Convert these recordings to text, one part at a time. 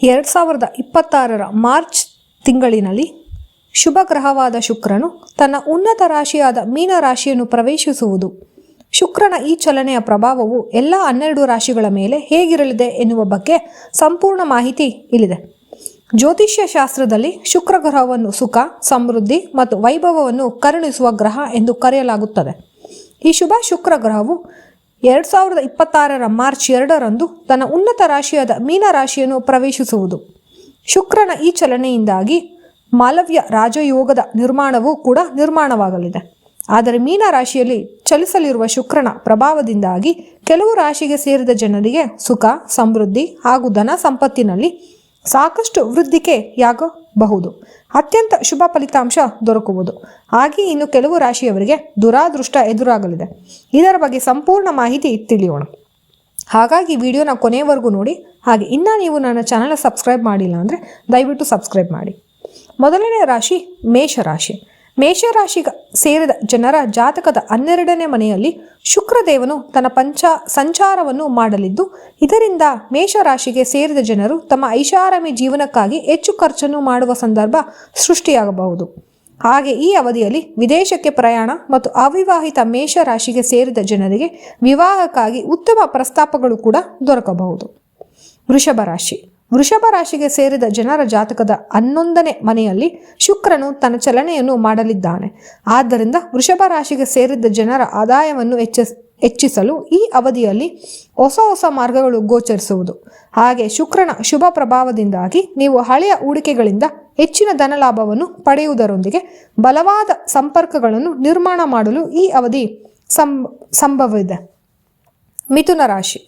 2026 March ತಿಂಗಳಿನಲ್ಲಿ ಶುಭ ಗ್ರಹವಾದ ಶುಕ್ರನು ತನ್ನ ಉನ್ನತ ರಾಶಿಯಾದ ಮೀನ ರಾಶಿಯನ್ನು ಪ್ರವೇಶಿಸುವುದು. ಶುಕ್ರನ ಈ ಚಲನೆಯ ಪ್ರಭಾವವು ಎಲ್ಲ 12 ರಾಶಿಗಳ ಮೇಲೆ ಹೇಗಿರಲಿದೆ ಎನ್ನುವ ಬಗ್ಗೆ ಸಂಪೂರ್ಣ ಮಾಹಿತಿ ಇಲ್ಲಿದೆ. ಜ್ಯೋತಿಷ್ಯ ಶಾಸ್ತ್ರದಲ್ಲಿ ಶುಕ್ರ ಗ್ರಹವನ್ನು ಸುಖ, ಸಮೃದ್ಧಿ ಮತ್ತು ವೈಭವವನ್ನು ಕರುಣಿಸುವ ಗ್ರಹ ಎಂದು ಕರೆಯಲಾಗುತ್ತದೆ. ಈ ಶುಭ ಶುಕ್ರ ಗ್ರಹವು 2026 ಮಾರ್ಚ್ 2ರಂದು ತನ್ನ ಉನ್ನತ ರಾಶಿಯಾದ ಮೀನ ರಾಶಿಯನ್ನು ಪ್ರವೇಶಿಸುವುದು. ಶುಕ್ರನ ಈ ಚಲನೆಯಿಂದಾಗಿ ಮಾಲವ್ಯ ರಾಜಯೋಗದ ನಿರ್ಮಾಣವೂ ಕೂಡ ನಿರ್ಮಾಣವಾಗಲಿದೆ. ಆದರೆ ಮೀನ ರಾಶಿಯಲ್ಲಿ ಚಲಿಸಲಿರುವ ಶುಕ್ರನ ಪ್ರಭಾವದಿಂದಾಗಿ ಕೆಲವು ರಾಶಿಗೆ ಸೇರಿದ ಜನರಿಗೆ ಸುಖ, ಸಮೃದ್ಧಿ ಹಾಗೂ ಧನ ಸಂಪತ್ತಿನಲ್ಲಿ ಸಾಕಷ್ಟು ವೃದ್ಧಿಕೆಯಾಗಬಹುದು. ಅತ್ಯಂತ ಶುಭ ಫಲಿತಾಂಶ ದೊರಕುವುದು. ಹಾಗೆ ಇನ್ನು ಕೆಲವು ರಾಶಿಯವರಿಗೆ ದುರಾದೃಷ್ಟ ಎದುರಾಗಲಿದೆ. ಇದರ ಬಗ್ಗೆ ಸಂಪೂರ್ಣ ಮಾಹಿತಿ ತಿಳಿಯೋಣ. ಹಾಗಾಗಿ ವಿಡಿಯೋನ ಕೊನೆಯವರೆಗೂ ನೋಡಿ. ಹಾಗೆ ಇನ್ನೂ ನೀವು ನನ್ನ ಚಾನಲ್ ಸಬ್ಸ್ಕ್ರೈಬ್ ಮಾಡಿಲ್ಲ ಅಂದರೆ ದಯವಿಟ್ಟು ಸಬ್ಸ್ಕ್ರೈಬ್ ಮಾಡಿ. ಮೊದಲನೇ ರಾಶಿ ಮೇಷರಾಶಿ. ಮೇಷರಾಶಿಗೆ ಸೇರಿದ ಜನರ ಜಾತಕದ 12ನೇ ಮನೆಯಲ್ಲಿ ಶುಕ್ರದೇವನು ತನ್ನ ಸಂಚಾರವನ್ನು ಮಾಡಲಿದ್ದು, ಇದರಿಂದ ಮೇಷರಾಶಿಗೆ ಸೇರಿದ ಜನರು ತಮ್ಮ ಐಷಾರಾಮಿ ಜೀವನಕ್ಕಾಗಿ ಹೆಚ್ಚು ಖರ್ಚನ್ನು ಮಾಡುವ ಸಂದರ್ಭ ಸೃಷ್ಟಿಯಾಗಬಹುದು. ಹಾಗೆ ಈ ಅವಧಿಯಲ್ಲಿ ವಿದೇಶಕ್ಕೆ ಪ್ರಯಾಣ ಮತ್ತು ಅವಿವಾಹಿತ ಮೇಷರಾಶಿಗೆ ಸೇರಿದ ಜನರಿಗೆ ವಿವಾಹಕ್ಕಾಗಿ ಉತ್ತಮ ಪ್ರಸ್ತಾಪಗಳು ಕೂಡ ದೊರಕಬಹುದು. ವೃಷಭ ರಾಶಿ. ವೃಷಭ ರಾಶಿಗೆ ಸೇರಿದ ಜನರ ಜಾತಕದ 11ನೇ ಮನೆಯಲ್ಲಿ ಶುಕ್ರನು ತನ್ನ ಚಲನೆಯನ್ನು ಮಾಡಲಿದ್ದಾನೆ. ಆದ್ದರಿಂದ ವೃಷಭ ರಾಶಿಗೆ ಸೇರಿದ ಜನರ ಆದಾಯವನ್ನು ಹೆಚ್ಚಿಸಲು ಈ ಅವಧಿಯಲ್ಲಿ ಹೊಸ ಮಾರ್ಗಗಳು ಗೋಚರಿಸುವುದು. ಹಾಗೆ ಶುಕ್ರನ ಶುಭ ಪ್ರಭಾವದಿಂದಾಗಿ ನೀವು ಹಳೆಯ ಹೂಡಿಕೆಗಳಿಂದ ಹೆಚ್ಚಿನ ಧನಲಾಭವನ್ನು ಪಡೆಯುವುದರೊಂದಿಗೆ ಬಲವಾದ ಸಂಪರ್ಕಗಳನ್ನು ನಿರ್ಮಾಣ ಮಾಡಲು ಈ ಅವಧಿ ಸಂಭವವಿದೆ. ಮಿಥುನ ರಾಶಿ.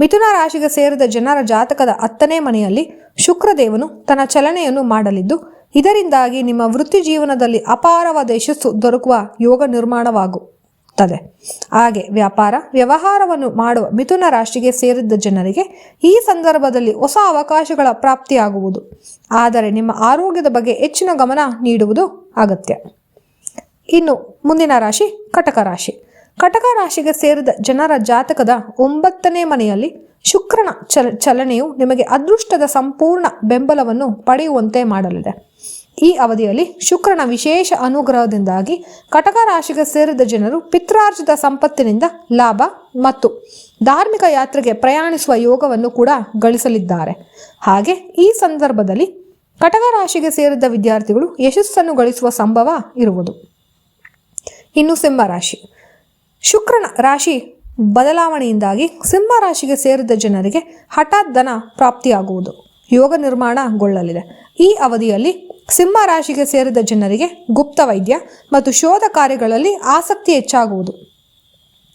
ಮಿಥುನ ರಾಶಿಗೆ ಸೇರಿದ ಜನರ ಜಾತಕದ 10ನೇ ಮನೆಯಲ್ಲಿ ಶುಕ್ರದೇವನು ತನ್ನ ಚಲನೆಯನ್ನು ಮಾಡಲಿದ್ದು, ಇದರಿಂದಾಗಿ ನಿಮ್ಮ ವೃತ್ತಿ ಜೀವನದಲ್ಲಿ ಅಪಾರವಾದ ಯಶಸ್ಸು ದೊರಕುವ ಯೋಗ ನಿರ್ಮಾಣವಾಗುತ್ತದೆ. ಹಾಗೆ ವ್ಯವಹಾರವನ್ನು ಮಾಡುವ ಮಿಥುನ ರಾಶಿಗೆ ಸೇರಿದ ಜನರಿಗೆ ಈ ಸಂದರ್ಭದಲ್ಲಿ ಹೊಸ ಅವಕಾಶಗಳ ಪ್ರಾಪ್ತಿಯಾಗುವುದು. ಆದರೆ ನಿಮ್ಮ ಆರೋಗ್ಯದ ಬಗ್ಗೆ ಹೆಚ್ಚಿನ ಗಮನ ನೀಡುವುದು ಅಗತ್ಯ. ಇನ್ನು ಮುಂದಿನ ರಾಶಿ ಕಟಕ ರಾಶಿ. ಕಟಕ ರಾಶಿಗೆ ಸೇರಿದ ಜನರ ಜಾತಕದ 9ನೇ ಮನೆಯಲ್ಲಿ ಶುಕ್ರನ ಚಲನೆಯು ನಿಮಗೆ ಅದೃಷ್ಟದ ಸಂಪೂರ್ಣ ಬೆಂಬಲವನ್ನು ಪಡೆಯುವಂತೆ ಮಾಡಲಿದೆ. ಈ ಅವಧಿಯಲ್ಲಿ ಶುಕ್ರನ ವಿಶೇಷ ಅನುಗ್ರಹದಿಂದಾಗಿ ಕಟಕ ರಾಶಿಗೆ ಸೇರಿದ ಜನರು ಪಿತ್ರಾರ್ಜಿತ ಸಂಪತ್ತಿನಿಂದ ಲಾಭ ಮತ್ತು ಧಾರ್ಮಿಕ ಯಾತ್ರೆಗೆ ಪ್ರಯಾಣಿಸುವ ಯೋಗವನ್ನು ಕೂಡ ಗಳಿಸಲಿದ್ದಾರೆ. ಹಾಗೆ ಈ ಸಂದರ್ಭದಲ್ಲಿ ಕಟಕ ರಾಶಿಗೆ ಸೇರಿದ ವಿದ್ಯಾರ್ಥಿಗಳು ಯಶಸ್ಸನ್ನು ಗಳಿಸುವ ಸಂಭವ ಇರುವುದು. ಇನ್ನು ಸಿಂಹರಾಶಿ. ಶುಕ್ರನ ರಾಶಿ ಬದಲಾವಣೆಯಿಂದಾಗಿ ಸಿಂಹ ರಾಶಿಗೆ ಸೇರಿದ ಜನರಿಗೆ ಹಠಾತ್ ಧನ ಪ್ರಾಪ್ತಿಯಾಗುವುದು. ಯೋಗ ನಿರ್ಮಾಣಗೊಳ್ಳಲಿದೆ. ಈ ಅವಧಿಯಲ್ಲಿ ಸಿಂಹ ರಾಶಿಗೆ ಸೇರಿದ ಜನರಿಗೆ ಗುಪ್ತ ವೈದ್ಯ ಮತ್ತು ಶೋಧ ಕಾರ್ಯಗಳಲ್ಲಿ ಆಸಕ್ತಿ ಹೆಚ್ಚಾಗುವುದು.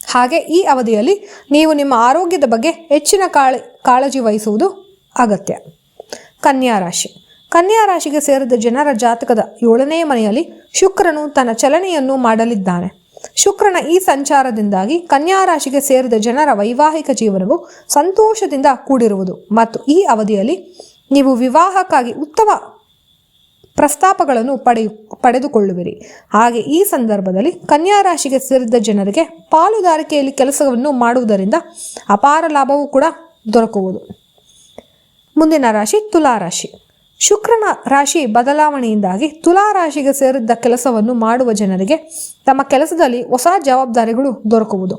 ಹಾಗೆ ಈ ಅವಧಿಯಲ್ಲಿ ನೀವು ನಿಮ್ಮ ಆರೋಗ್ಯದ ಬಗ್ಗೆ ಹೆಚ್ಚಿನ ಕಾಳಜಿ ವಹಿಸುವುದು ಅಗತ್ಯ. ಕನ್ಯಾ ರಾಶಿ. ಕನ್ಯಾ ರಾಶಿಗೆ ಸೇರಿದ ಜನರ ಜಾತಕದ 7ನೇ ಮನೆಯಲ್ಲಿ ಶುಕ್ರನು ತನ್ನ ಚಲನೆಯನ್ನು ಮಾಡಲಿದ್ದಾನೆ. ಶುಕ್ರನ ಈ ಸಂಚಾರದಿಂದಾಗಿ ಕನ್ಯಾ ರಾಶಿಗೆ ಸೇರಿದ ಜನರ ವೈವಾಹಿಕ ಜೀವನವು ಸಂತೋಷದಿಂದ ಕೂಡಿರುವುದು ಮತ್ತು ಈ ಅವಧಿಯಲ್ಲಿ ನೀವು ವಿವಾಹಕ್ಕಾಗಿ ಉತ್ತಮ ಪ್ರಸ್ತಾಪಗಳನ್ನು ಪಡೆದುಕೊಳ್ಳುವಿರಿ. ಹಾಗೆ ಈ ಸಂದರ್ಭದಲ್ಲಿ ಕನ್ಯಾ ರಾಶಿಗೆ ಸೇರಿದ ಜನರಿಗೆ ಪಾಲುದಾರಿಕೆಯಲ್ಲಿ ಕೆಲಸವನ್ನು ಮಾಡುವುದರಿಂದ ಅಪಾರ ಲಾಭವೂ ಕೂಡ ದೊರಕುವುದು. ಮುಂದಿನ ರಾಶಿ ತುಲಾರಾಶಿ. ಶುಕ್ರನ ರಾಶಿ ಬದಲಾವಣೆಯಿಂದಾಗಿ ತುಲಾ ರಾಶಿಗೆ ಸೇರಿದ್ದ ಕೆಲಸವನ್ನು ಮಾಡುವ ಜನರಿಗೆ ತಮ್ಮ ಕೆಲಸದಲ್ಲಿ ಹೊಸ ಜವಾಬ್ದಾರಿಗಳು ದೊರಕುವುದು.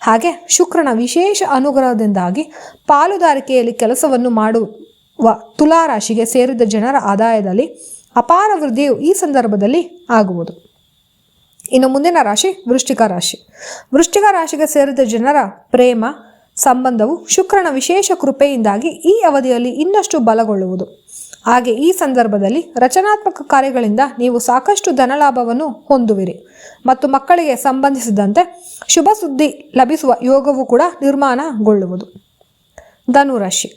ಹಾಗೆ ಶುಕ್ರನ ವಿಶೇಷ ಅನುಗ್ರಹದಿಂದಾಗಿ ಪಾಲುದಾರಿಕೆಯಲ್ಲಿ ಕೆಲಸವನ್ನು ಮಾಡುವ ತುಲಾ ರಾಶಿಗೆ ಸೇರಿದ ಜನರ ಆದಾಯದಲ್ಲಿ ಅಪಾರ ವೃದ್ಧಿಯು ಈ ಸಂದರ್ಭದಲ್ಲಿ ಆಗುವುದು. ಇನ್ನು ಮುಂದಿನ ರಾಶಿ ವೃಶ್ಚಿಕ ರಾಶಿ. ವೃಶ್ಚಿಕ ರಾಶಿಗೆ ಸೇರಿದ ಜನರ ಪ್ರೇಮ ಸಂಬಂಧವು ಶುಕ್ರನ ವಿಶೇಷ ಕೃಪೆಯಿಂದಾಗಿ ಈ ಅವಧಿಯಲ್ಲಿ ಇನ್ನಷ್ಟು ಬಲಗೊಳ್ಳುವುದು. ಹಾಗೆ ಈ ಸಂದರ್ಭದಲ್ಲಿ ರಚನಾತ್ಮಕ ಕಾರ್ಯಗಳಿಂದ ನೀವು ಸಾಕಷ್ಟು ಧನಲಾಭವನ್ನು ಹೊಂದುವಿರಿ ಮತ್ತು ಮಕ್ಕಳಿಗೆ ಸಂಬಂಧಿಸಿದಂತೆ ಶುಭ ಸುದ್ದಿ ಲಭಿಸುವ ಯೋಗವೂ ಕೂಡ ನಿರ್ಮಾಣಗೊಳ್ಳುವುದು. ಧನುರಾಶಿ.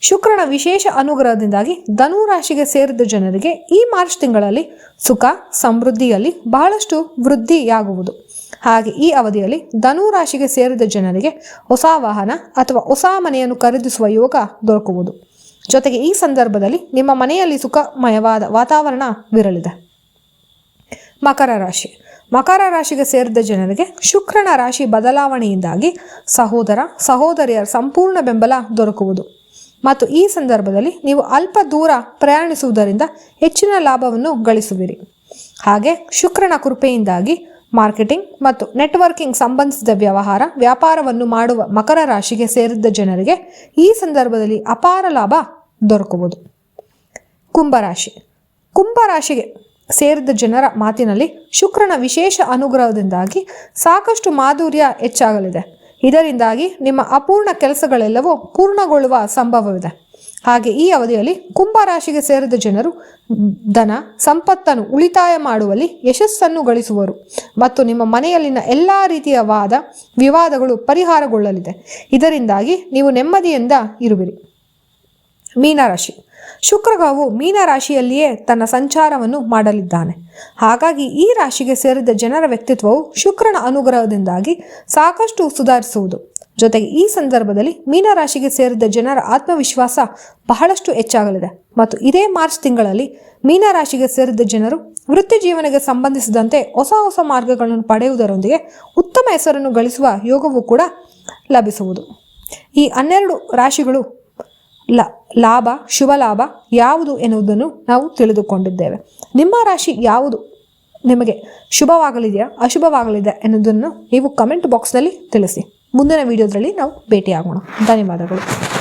ಶುಕ್ರನ ವಿಶೇಷ ಅನುಗ್ರಹದಿಂದಾಗಿ ಧನು ರಾಶಿಗೆ ಸೇರಿದ ಜನರಿಗೆ ಈ ಮಾರ್ಚ್ ತಿಂಗಳಲ್ಲಿ ಸುಖ, ಸಮೃದ್ಧಿಯಲ್ಲಿ ಬಹಳಷ್ಟು ವೃದ್ಧಿಯಾಗುವುದು. ಹಾಗೆ ಈ ಅವಧಿಯಲ್ಲಿ ಧನು ರಾಶಿಗೆ ಸೇರಿದ ಜನರಿಗೆ ಹೊಸ ವಾಹನ ಅಥವಾ ಹೊಸ ಮನೆಯನ್ನು ಖರೀದಿಸುವ ಯೋಗ ದೊರಕುವುದು. ಜೊತೆಗೆ ಈ ಸಂದರ್ಭದಲ್ಲಿ ನಿಮ್ಮ ಮನೆಯಲ್ಲಿ ಸುಖಮಯವಾದ ವಾತಾವರಣವಿರಲಿದೆ. ಮಕರ ರಾಶಿ. ಮಕರ ರಾಶಿಗೆ ಸೇರಿದ ಜನರಿಗೆ ಶುಕ್ರನ ರಾಶಿ ಬದಲಾವಣೆಯಿಂದಾಗಿ ಸಹೋದರ ಸಹೋದರಿಯರ ಸಂಪೂರ್ಣ ಬೆಂಬಲ ದೊರಕುವುದು. ಮತ್ತು ಈ ಸಂದರ್ಭದಲ್ಲಿ ನೀವು ಅಲ್ಪ ದೂರ ಪ್ರಯಾಣಿಸುವುದರಿಂದ ಹೆಚ್ಚಿನ ಲಾಭವನ್ನು ಗಳಿಸುವಿರಿ. ಹಾಗೆ ಶುಕ್ರನ ಕೃಪೆಯಿಂದಾಗಿ ಮಾರ್ಕೆಟಿಂಗ್ ಮತ್ತು ನೆಟ್ವರ್ಕಿಂಗ್ ಸಂಬಂಧಿಸಿದ ವ್ಯಾಪಾರವನ್ನು ಮಾಡುವ ಮಕರ ರಾಶಿಗೆ ಸೇರಿದ ಜನರಿಗೆ ಈ ಸಂದರ್ಭದಲ್ಲಿ ಅಪಾರ ಲಾಭ ದೊರಕುವುದು. ಕುಂಭರಾಶಿಗೆ ಸೇರಿದ ಜನರ ಮಾತಿನಲ್ಲಿ ಶುಕ್ರನ ವಿಶೇಷ ಅನುಗ್ರಹದಿಂದಾಗಿ ಸಾಕಷ್ಟು ಮಾಧುರ್ಯ ಹೆಚ್ಚಾಗಲಿದೆ. ಇದರಿಂದಾಗಿ ನಿಮ್ಮ ಅಪೂರ್ಣ ಕೆಲಸಗಳೆಲ್ಲವೂ ಪೂರ್ಣಗೊಳ್ಳುವ ಸಂಭವವಿದೆ. ಹಾಗೆ ಈ ಅವಧಿಯಲ್ಲಿ ಕುಂಭರಾಶಿಗೆ ಸೇರಿದ ಜನರು ಧನ ಸಂಪತ್ತನ್ನು ಉಳಿತಾಯ ಮಾಡುವಲ್ಲಿ ಯಶಸ್ಸನ್ನು ಗಳಿಸುವರು ಮತ್ತು ನಿಮ್ಮ ಮನೆಯಲ್ಲಿನ ಎಲ್ಲ ರೀತಿಯ ವಿವಾದಗಳು ಪರಿಹಾರಗೊಳ್ಳಲಿದೆ. ಇದರಿಂದಾಗಿ ನೀವು ನೆಮ್ಮದಿಯಿಂದ ಇರುವಿರಿ. ಮೀನರಾಶಿ. ಶುಕ್ರಗ್ರಹವು ಮೀನರಾಶಿಯಲ್ಲಿಯೇ ತನ್ನ ಸಂಚಾರವನ್ನು ಮಾಡಲಿದ್ದಾನೆ. ಹಾಗಾಗಿ ಈ ರಾಶಿಗೆ ಸೇರಿದ ಜನರ ವ್ಯಕ್ತಿತ್ವವು ಶುಕ್ರನ ಅನುಗ್ರಹದಿಂದಾಗಿ ಸಾಕಷ್ಟು ಸುಧಾರಿಸುವುದು. ಜೊತೆಗೆ ಈ ಸಂದರ್ಭದಲ್ಲಿ ಮೀನರಾಶಿಗೆ ಸೇರಿದ ಜನರ ಆತ್ಮವಿಶ್ವಾಸ ಬಹಳಷ್ಟು ಹೆಚ್ಚಾಗಲಿದೆ ಮತ್ತು ಇದೇ ಮಾರ್ಚ್ ತಿಂಗಳಲ್ಲಿ ಮೀನರಾಶಿಗೆ ಸೇರಿದ ಜನರು ವೃತ್ತಿ ಜೀವನಕ್ಕೆ ಸಂಬಂಧಿಸಿದಂತೆ ಹೊಸ ಮಾರ್ಗಗಳನ್ನು ಪಡೆಯುವುದರೊಂದಿಗೆ ಉತ್ತಮ ಹೆಸರನ್ನು ಗಳಿಸುವ ಯೋಗವೂ ಕೂಡ ಲಭಿಸುವುದು. ಈ 12 ರಾಶಿಗಳು ಶುಭ ಲಾಭ ಯಾವುದು ಎನ್ನುವುದನ್ನು ನಾವು ತಿಳಿದುಕೊಂಡಿದ್ದೇವೆ. ನಿಮ್ಮ ರಾಶಿ ಯಾವುದು ನಿಮಗೆ ಶುಭವಾಗಲಿದೆಯಾ ಅಶುಭವಾಗಲಿದೆ ಎನ್ನುವುದನ್ನು ನೀವು ಕಮೆಂಟ್ ಬಾಕ್ಸ್ನಲ್ಲಿ ತಿಳಿಸಿ. ಮುಂದಿನ ವಿಡಿಯೋದಲ್ಲಿ ನಾವು ಭೇಟಿಯಾಗೋಣ. ಧನ್ಯವಾದಗಳು.